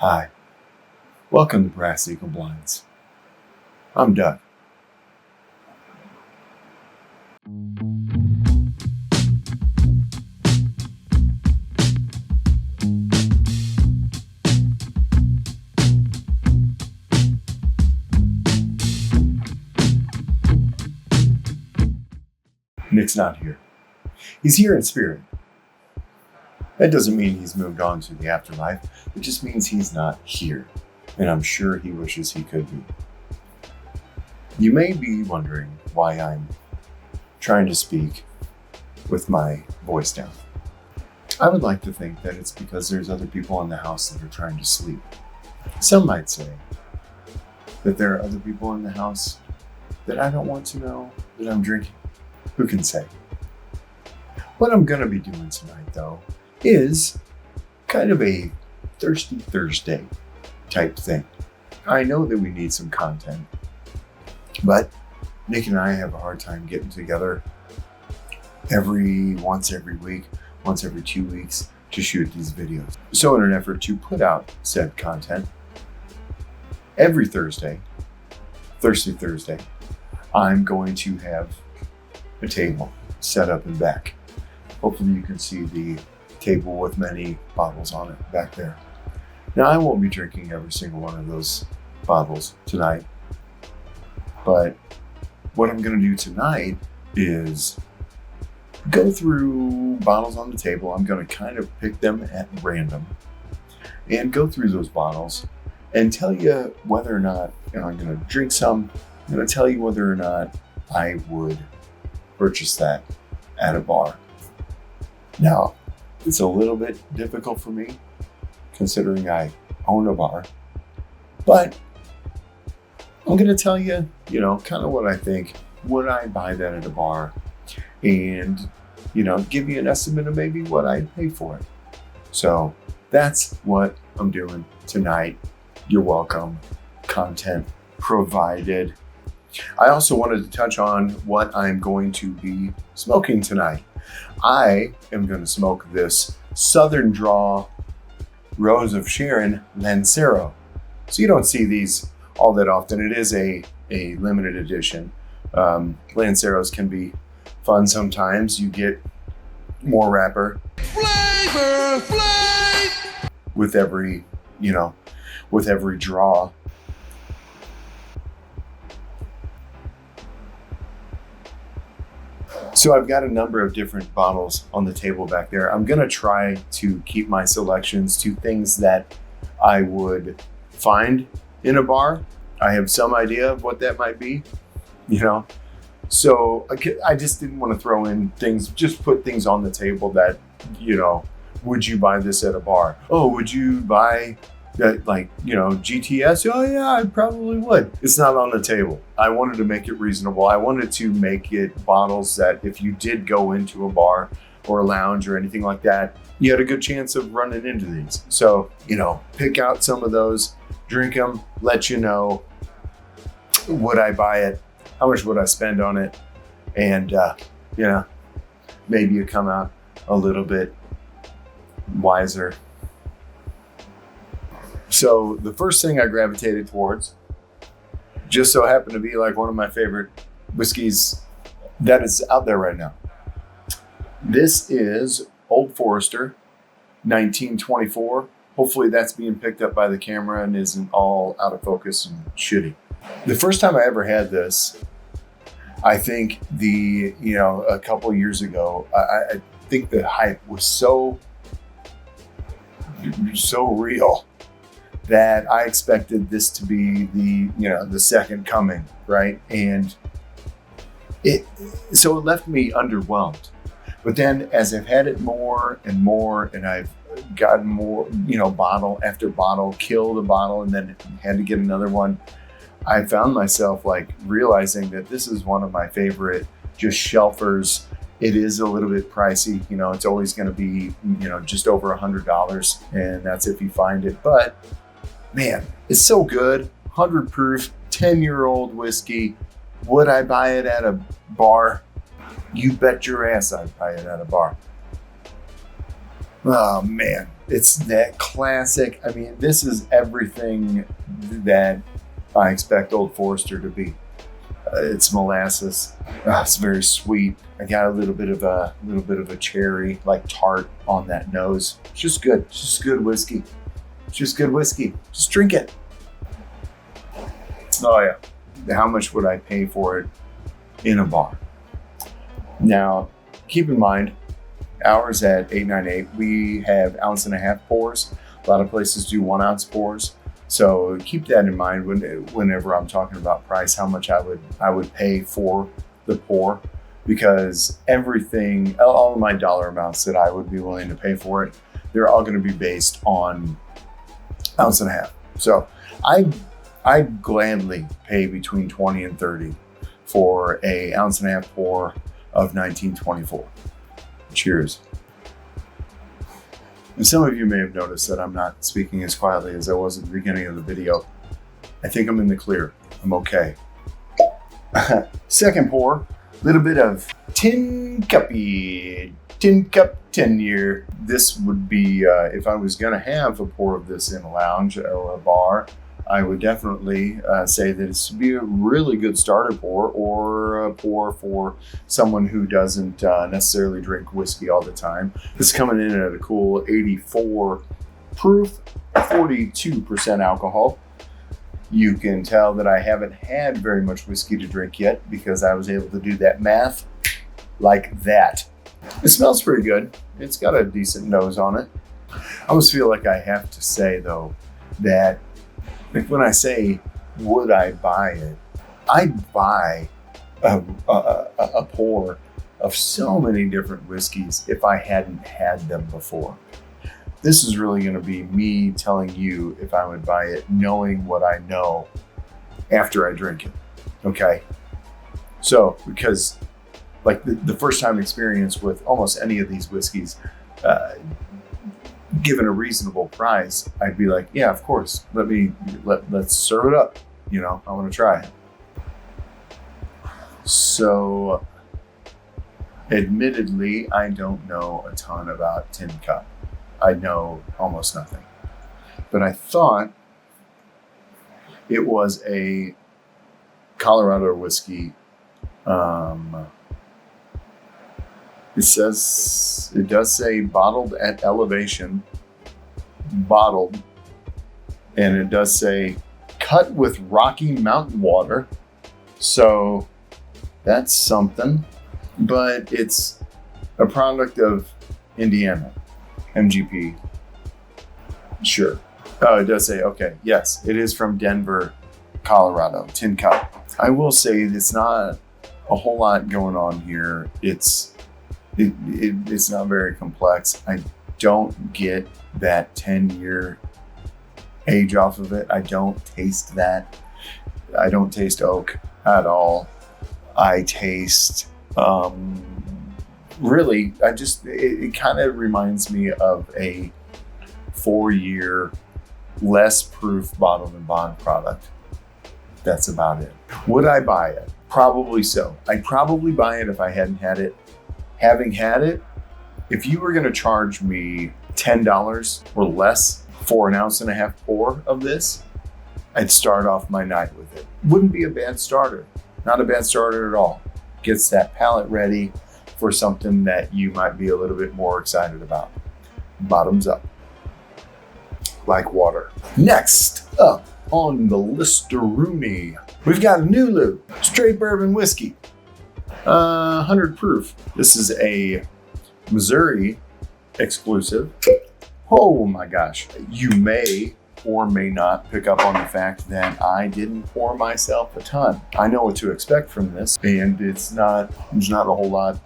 Hi, welcome to Brass Eagle Blinds. I'm Doug. Nick's not here. He's here in spirit. That doesn't mean he's moved on to the afterlife. It just means he's not here. And I'm sure he wishes he could be. You may be wondering why I'm trying to speak with my voice down. I would like to think that it's because there's other people in the house that are trying to sleep. Some might say that there are other people in the house that I don't want to know that I'm drinking. Who can say? What I'm going to be doing tonight, though, is kind of a Thirsty Thursday type thing. I know that we need some content, but Nick and I have a hard time getting together once every week, once every 2 weeks to shoot these videos. So in an effort to put out said content, every Thursday, Thirsty Thursday, I'm going to have a table set up in back. Hopefully you can see the table with many bottles on it back there. Now I won't be drinking every single one of those bottles tonight, but what I'm going to do tonight is go through bottles on the table. I'm going to kind of pick them at random and go through those bottles and tell you whether or not I'm going to drink some. I'm going to tell you whether or not I would purchase that at a bar. Now, it's a little bit difficult for me considering I own a bar, but I'm going to tell you, kind of what I think. Would I buy that at a bar? And, give you an estimate of maybe what I'd pay for it. So that's what I'm doing tonight. You're welcome. Content provided. I also wanted to touch on what I'm going to be smoking tonight. I am going to smoke this Southern Draw Rose of Sharon Lancero. So you don't see these all that often. It is a limited edition. Lanceros can be fun sometimes. You get more wrapper with every draw. So I've got a number of different bottles on the table back there. I'm going to try to keep my selections to things that I would find in a bar. I have some idea of what that might be, So I just didn't want to throw in things, just put things on the table that, would you buy this at a bar? Oh, would you buy that, GTS? Oh yeah, I probably would. It's not on the table. I wanted to make it reasonable. I wanted to make it bottles that if you did go into a bar or a lounge or anything like that, you had a good chance of running into these. So, pick out some of those, drink them, let you know, would I buy it? How much would I spend on it? And, maybe you come out a little bit wiser. So the first thing I gravitated towards just so happened to be like one of my favorite whiskeys that is out there right now. This is Old Forester 1924. Hopefully that's being picked up by the camera and isn't all out of focus and shitty. The first time I ever had this, I think a couple years ago, I think the hype was so real that I expected this to be the second coming, right? And it left me underwhelmed. But then as I've had it more and more, and I've gotten more, bottle after bottle, killed a bottle and then had to get another one, I found myself realizing that this is one of my favorite just shelfers. It is a little bit pricey, it's always going to be, just over $100, and that's if you find it. But man, it's so good. 100 proof, 10-year-old whiskey. Would I buy it at a bar? You bet your ass I'd buy it at a bar. Oh man, It's that classic. I mean, this is everything that I expect Old Forester to be. It's molasses. It's very sweet. I got a little bit of a cherry, like tart on that nose. It's just good. It's just good whiskey. It's just good whiskey. Just drink it. Oh yeah. How much would I pay for it in a bar? Now, keep in mind, ours at 898, we have 1.5 ounce pours. A lot of places do 1 ounce pours. So keep that in mind whenever I'm talking about price, how much I would pay for the pour, because everything, all of my dollar amounts that I would be willing to pay for it, they're all going to be based on 1.5 ounces. So I'd gladly pay between 20 and 30 for a 1.5 ounce pour of 1924. Cheers. And some of you may have noticed that I'm not speaking as quietly as I was at the beginning of the video. I think I'm in the clear. I'm okay. Second pour, a little bit of Tin Cup 10 year. This would be, if I was gonna have a pour of this in a lounge or a bar, I would definitely say that it's to be a really good starter pour, or a pour for someone who doesn't necessarily drink whiskey all the time. This is coming in at a cool 84 proof, 42% alcohol. You can tell that I haven't had very much whiskey to drink yet, because I was able to do that math like that. It smells pretty good. It's got a decent nose on it. I always feel like I have to say, though, that like when I say, would I buy it? I'd buy a pour of so many different whiskeys if I hadn't had them before. This is really going to be me telling you if I would buy it, knowing what I know after I drink it. Okay? So, because like the first time experience with almost any of these whiskeys, given a reasonable price, I'd be like, yeah, of course. Let's serve it up. You know, I want to try it. So, admittedly, I don't know a ton about Tin Cup. I know almost nothing. But I thought it was a Colorado whiskey. It does say bottled at elevation, bottled, and it does say cut with Rocky Mountain water. So that's something, but it's a product of Indiana, MGP. Sure. Oh, it does say, okay, yes, it is from Denver, Colorado, Tin Cup. I will say it's not a whole lot going on here. It's not very complex. I don't get that 10-year age off of it. I don't taste that. I don't taste oak at all. I taste, really, it kind of reminds me of a 4-year, less proof bottled and bond product. That's about it. Would I buy it? Probably so. I'd probably buy it if I hadn't had it. Having had it, if you were going to charge me $10 or less for an 1.5 ounce pour of this, I'd start off my night with it. Wouldn't be a bad starter. Not a bad starter at all. Gets that palate ready for something that you might be a little bit more excited about. Bottoms up. Like water. Next up on the Listeroonie, we've got a Nulu straight bourbon whiskey. 100 proof. This is a Missouri exclusive. Oh my gosh. You may or may not pick up on the fact that I didn't pour myself a ton. I know what to expect from this, and there's not a whole lot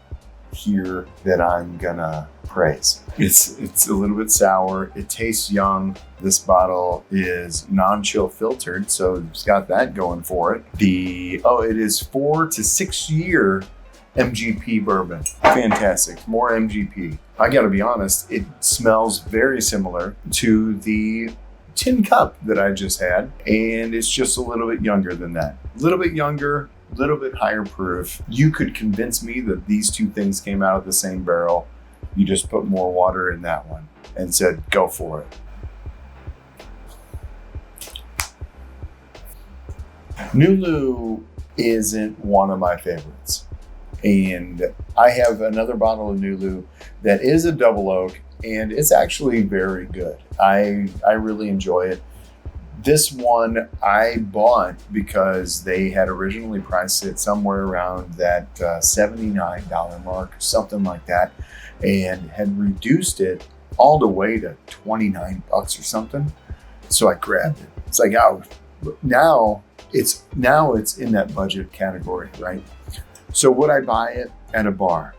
here that I'm gonna praise. It's a little bit sour. It tastes young. This bottle is non-chill filtered, so it's got that going for it. It is 4 to 6 year MGP bourbon. Fantastic. More MGP. I gotta be honest, it smells very similar to the Tin Cup that I just had, and it's just a little bit younger than that. A little bit younger, a little bit higher proof. You could convince me that these two things came out of the same barrel You just put more water in that one and said, go for it. Nulu isn't one of my favorites. And I have another bottle of Nulu that is a double oak, and it's actually very good. I really enjoy it. This one I bought because they had originally priced it somewhere around that $79 mark, something like that, and had reduced it all the way to 29 bucks or something. So I grabbed it. It's like, oh, now it's in that budget category, right? So would I buy it at a bar?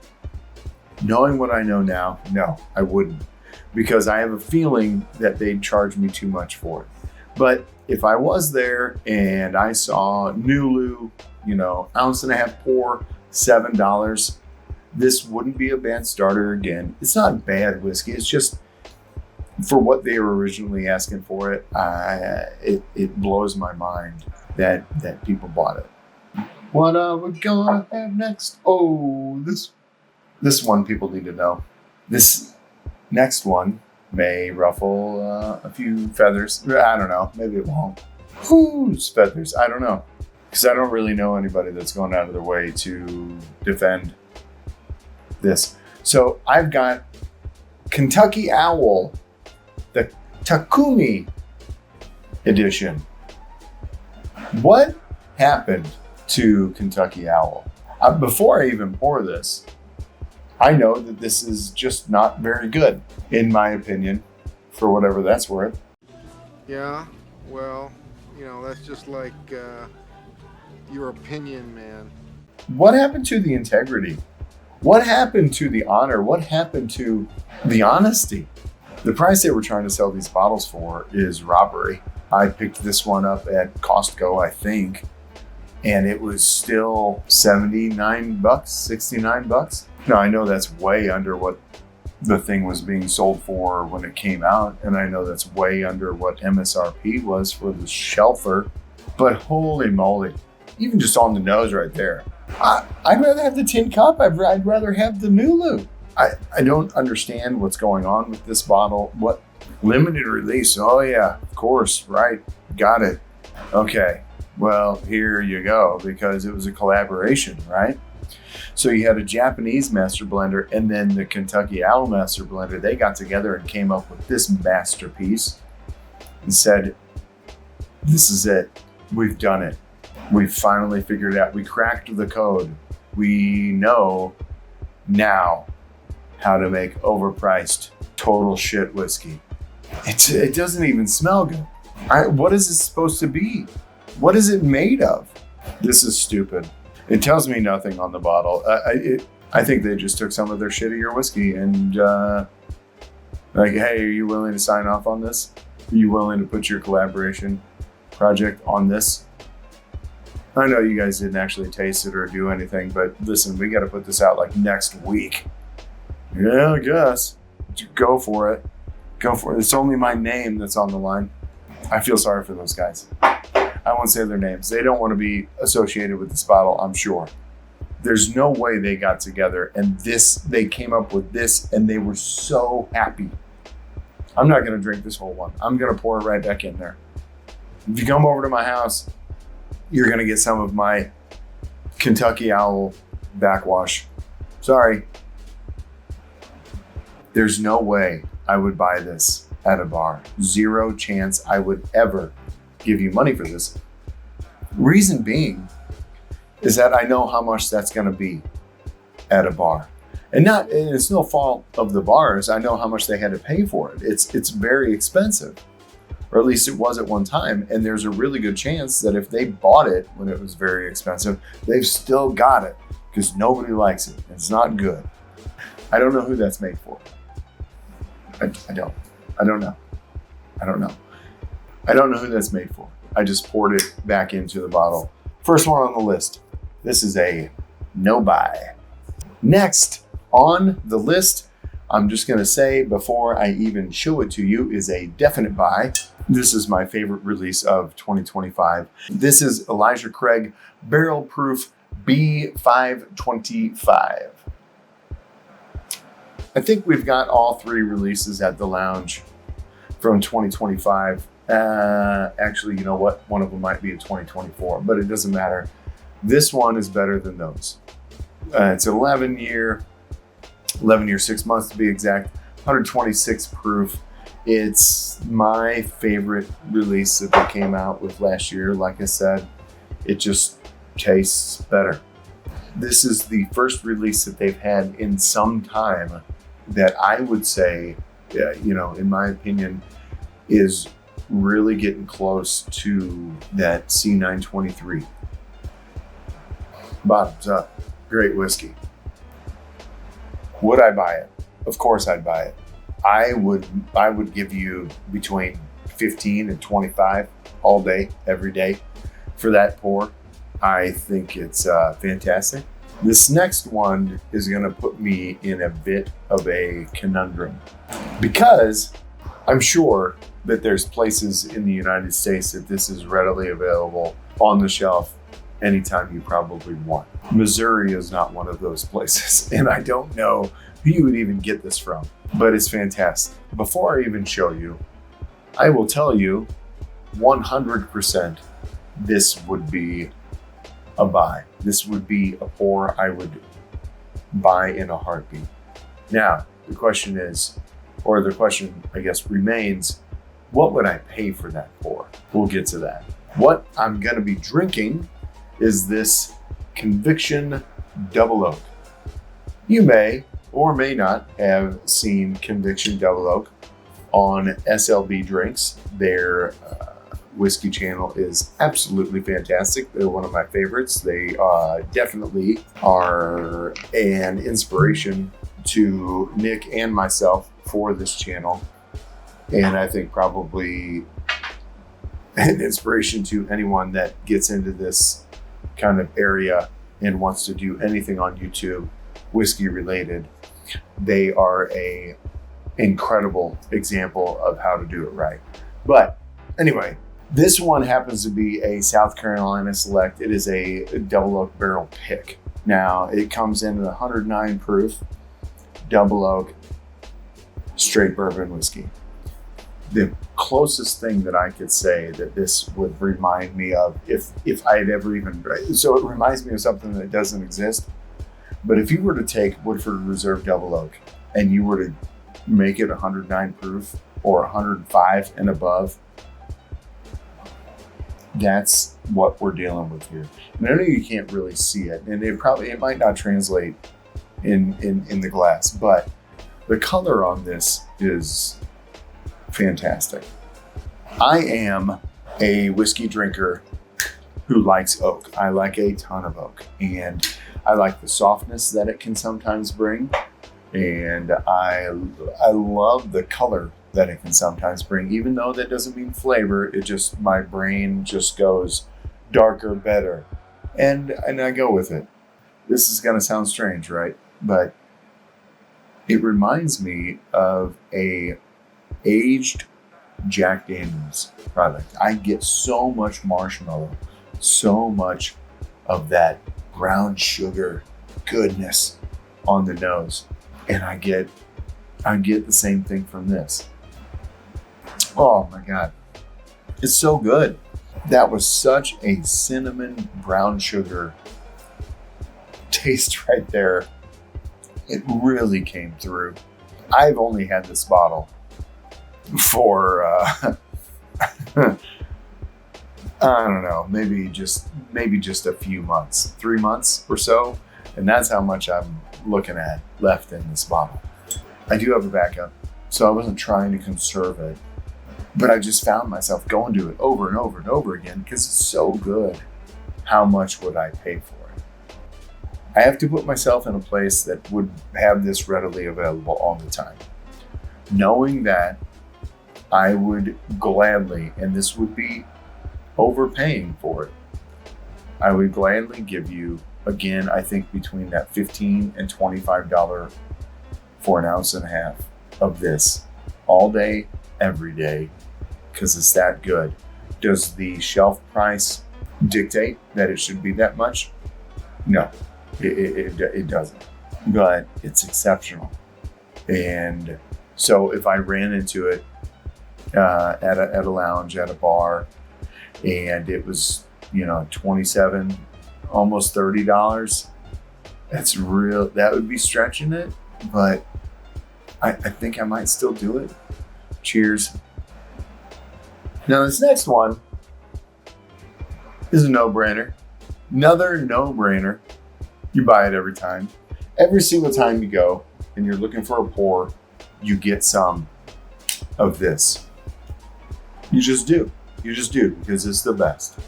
Knowing what I know now, no, I wouldn't, because I have a feeling that they'd charge me too much for it. But if I was there and I saw Nulu, ounce and a half pour, $7, this wouldn't be a bad starter again. It's not bad whiskey. It's just for what they were originally asking for it. It blows my mind that people bought it. What are we gonna have next? Oh, this one people need to know. This next one may ruffle a few feathers. I don't know. Maybe it won't. Whose feathers? I don't know. Because I don't really know anybody that's going out of their way to defend this. So I've got Kentucky Owl, the Takumi edition. What happened to Kentucky Owl? Before I even pour this, I know that this is just not very good, in my opinion, for whatever that's worth. Yeah, well, that's just like your opinion, man. What happened to the integrity? What happened to the honor? What happened to the honesty? The price they were trying to sell these bottles for is robbery. I picked this one up at Costco, I think, and it was still 79 bucks, 69 bucks. Now, I know that's way under what the thing was being sold for when it came out, and I know that's way under what MSRP was for the shelfer, but holy moly, even just on the nose right there. I'd rather have the tin cup. I'd rather have the Nulu. I don't understand what's going on with this bottle. What limited release? Oh yeah, of course, right, got it. Okay, well, here you go, because it was a collaboration, right? So you had a Japanese master blender and then the Kentucky Owl master blender. They got together and came up with this masterpiece and said, this is it. We've done it. We've finally figured it out. We cracked the code. We know now how to make overpriced total shit whiskey. It doesn't even smell good. What is it supposed to be? What is it made of? This is stupid. It tells me nothing on the bottle. I think they just took some of their shittier whiskey and like, hey, are you willing to sign off on this? Are you willing to put your collaboration project on this? I know you guys didn't actually taste it or do anything, but listen, we got to put this out like next week. Yeah, I guess. Go for it. Go for it. It's only my name that's on the line. I feel sorry for those guys. I won't say their names. They don't want to be associated with this bottle, I'm sure. There's no way they got together and they came up with this and they were so happy. I'm not going to drink this whole one. I'm going to pour it right back in there. If you come over to my house, you're going to get some of my Kentucky Owl backwash. Sorry. There's no way I would buy this at a bar. Zero chance I would ever give you money for this. Reason being is that I know how much that's going to be at a bar. And it's no fault of the bars. I know how much they had to pay for it. It's very expensive, or at least it was at one time. And there's a really good chance that if they bought it when it was very expensive, they've still got it because nobody likes it. It's not good. I don't know who that's made for. I don't know. I don't know who that's made for. I just poured it back into the bottle. First one on the list. This is a no buy. Next on the list, I'm just going to say before I even show it to you, is a definite buy. This is my favorite release of 2025. This is Elijah Craig Barrel Proof B525. I think we've got all 3 releases at the lounge from 2025. Actually, you know what? One of them might be in 2024, but it doesn't matter. This one is better than those. It's 11 year, 6 months to be exact, 126 proof. It's my favorite release that they came out with last year. Like I said, it just tastes better. This is the first release that they've had in some time that I would say, in my opinion, is really getting close to that C923. Bottoms up. Great whiskey. Would I buy it? Of course I'd buy it. I would give you between 15 and 25 all day, every day for that pour. I think it's fantastic. This next one is going to put me in a bit of a conundrum because I'm sure that there's places in the United States that this is readily available on the shelf anytime you probably want. Missouri is not one of those places, and I don't know who you would even get this from, but it's fantastic. Before I even show you, I will tell you 100% this would be a buy. This would be a pour I would buy in a heartbeat. Now, the question I guess remains, what would I pay for that pour? We'll get to that. What I'm gonna be drinking is this Conviction Double Oak. You may or may not have seen Conviction Double Oak on SLB Drinks. Their whiskey channel is absolutely fantastic. They're one of my favorites. They definitely are an inspiration to Nick and myself for this channel. And I think probably an inspiration to anyone that gets into this kind of area and wants to do anything on YouTube whiskey related. They are a incredible example of how to do it right. But anyway, this one happens to be a South Carolina Select. It is a double oak barrel pick. Now it comes in at 109 proof, double oak, straight bourbon whiskey. The closest thing that I could say that this would remind me of, if I had ever even, so it reminds me of something that doesn't exist. But if you were to take Woodford Reserve Double Oak and you were to make it 109 proof or 105 and above, that's what we're dealing with here. And I know you can't really see it, and it might not translate in the glass, but the color on this is fantastic. I am a whiskey drinker who likes oak. I like a ton of oak, and I like the softness that it can sometimes bring, and I love the color that it can sometimes bring, even though that doesn't mean flavor. It just, my brain just goes darker, better, and I go with it. This is gonna sound strange, right? But it reminds me of a aged Jack Daniels product. I get so much marshmallow, so much of that brown sugar goodness on the nose, and I get the same thing from this. Oh my God, it's so good. That was such a cinnamon brown sugar taste right there. It really came through. I've only had this bottle for I don't know, maybe just a few months, 3 months or so, and that's how much I'm looking at left in this bottle. I do have a backup, so I wasn't trying to conserve it, but I just found myself going to it over and over and over again because it's so good. How much would I pay for it? I have to put myself in a place that would have this readily available all the time, knowing that I would gladly, and this would be overpaying for it, I would gladly give you, again, I think between that $15 and $25 for an ounce and a half of this all day, every day, because it's that good. Does the shelf price dictate that it should be that much? No, it doesn't, but it's exceptional. And so if I ran into it at a lounge, at a bar, and it was, $27, almost $30, that would be stretching it, but I think I might still do it. Cheers. Now this next one is a no-brainer. Another no-brainer. You buy it every time. Every single time you go and you're looking for a pour, you get some of this. You just do because it's the best.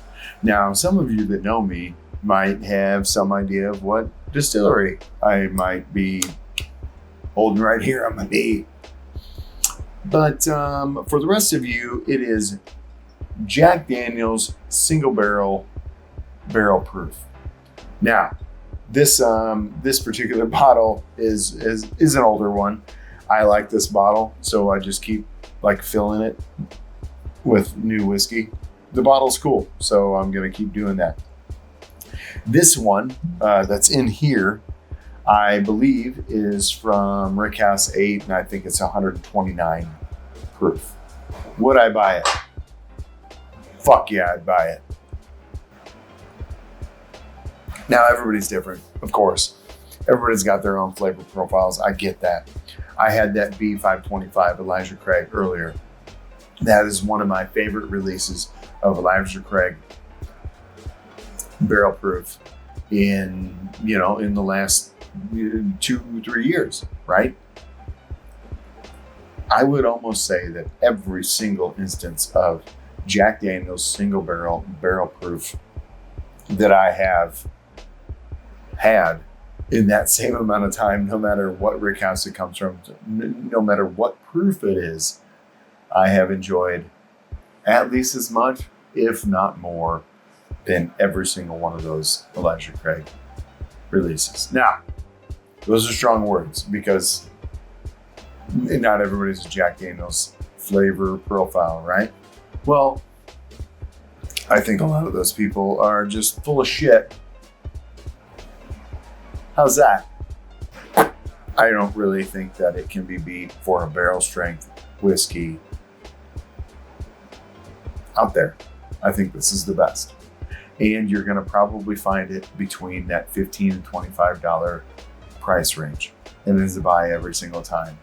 Now, some of you that know me might have some idea of what distillery I might be holding right here on my knee. But for the rest of you, it is Jack Daniel's single barrel proof. Now, this particular bottle is an older one. I like this bottle, so I just keep filling it with new whiskey. The bottle's cool, so I'm gonna keep doing that. This one that's in here, I believe, is from Rickhouse 8, and I think it's 129 proof. Would I buy it? Fuck yeah, I'd buy it. Now, everybody's different, of course. Everybody's got their own flavor profiles. I get that. I had that B525 Elijah Craig earlier. That is one of my favorite releases of Elijah Craig barrel proof in the last 2-3 years, right? I would almost say that every single instance of Jack Daniel's single barrel proof that I have had in that same amount of time, no matter what rickhouse it comes from, no matter what proof it is, I have enjoyed at least as much, if not more, than every single one of those Elijah Craig releases. Now, those are strong words because not everybody's a Jack Daniel's flavor profile, right? Well, I think a lot of those people are just full of shit. How's that? I don't really think that it can be beat for a barrel strength whiskey out there. I think this is the best. And you're going to probably find it between that $15 and $25 price range. And it is a buy every single time.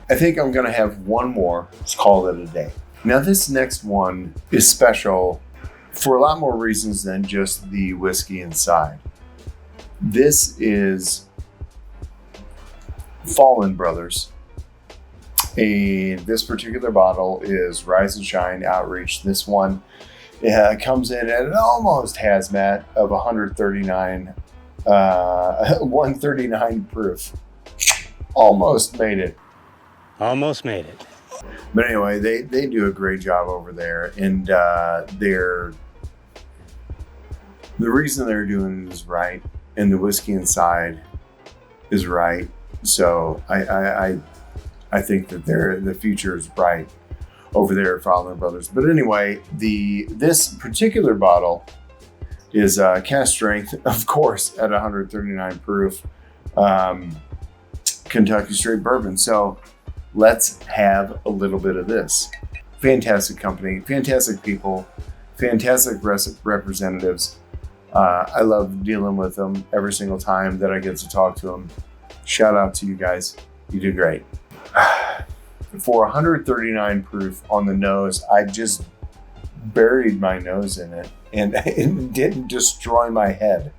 I think I'm going to have one more. Let's call it a day. Now, this next one is special for a lot more reasons than just the whiskey inside. This is Fallen Brothers. And this particular bottle is Rise and Shine Outreach. This one comes in at an almost hazmat of 139 proof. Almost made it. Almost made it. But anyway, they do a great job over there, and the reason they're doing it is right, and the whiskey inside is right. So I think that the future is bright over there at Fowler Brothers. But anyway, this particular bottle is cast strength, of course, at 139 proof, Kentucky straight bourbon. So let's have a little bit of this. Fantastic company, fantastic people, fantastic representatives. I love dealing with them every single time that I get to talk to them. Shout out to you guys. You do great. For 139 proof on the nose, I just buried my nose in it and it didn't destroy my head.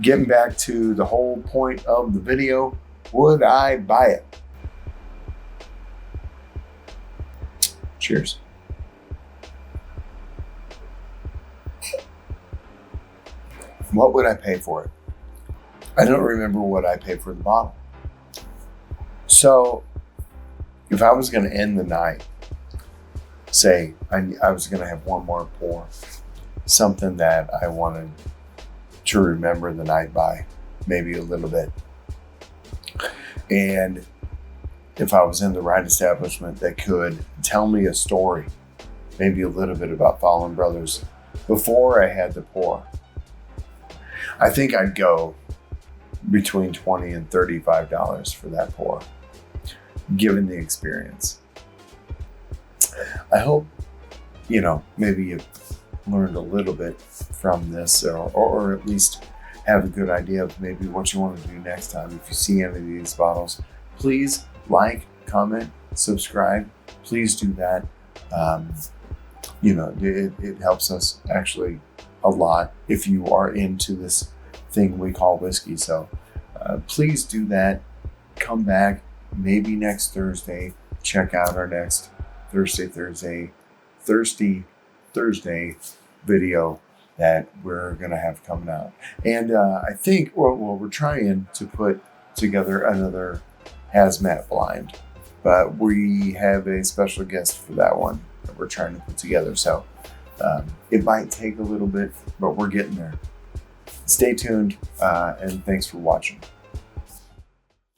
Getting back to the whole point of the video, would I buy it? Cheers. What would I pay for it? I don't remember what I paid for the bottle. So if I was going to end the night, say I was going to have one more pour, something that I wanted to remember the night by, maybe a little bit. And if I was in the right establishment that could tell me a story, maybe a little bit about Fallen Brothers before I had the pour, I think I'd go between $20 and $35 for that pour, given the experience. I hope, maybe you learned a little bit from this, or at least have a good idea of maybe what you want to do next time. If you see any of these bottles, please like, comment, subscribe. Please do that. It helps us actually a lot if you are into this thing we call whiskey. So please do that. Come back maybe next Thursday. Check out our next Thirsty Thursday video that we're going to have coming out. And I think, we're trying to put together another hazmat blind, but we have a special guest for that one that we're trying to put together. So it might take a little bit, but we're getting there. Stay tuned, and thanks for watching.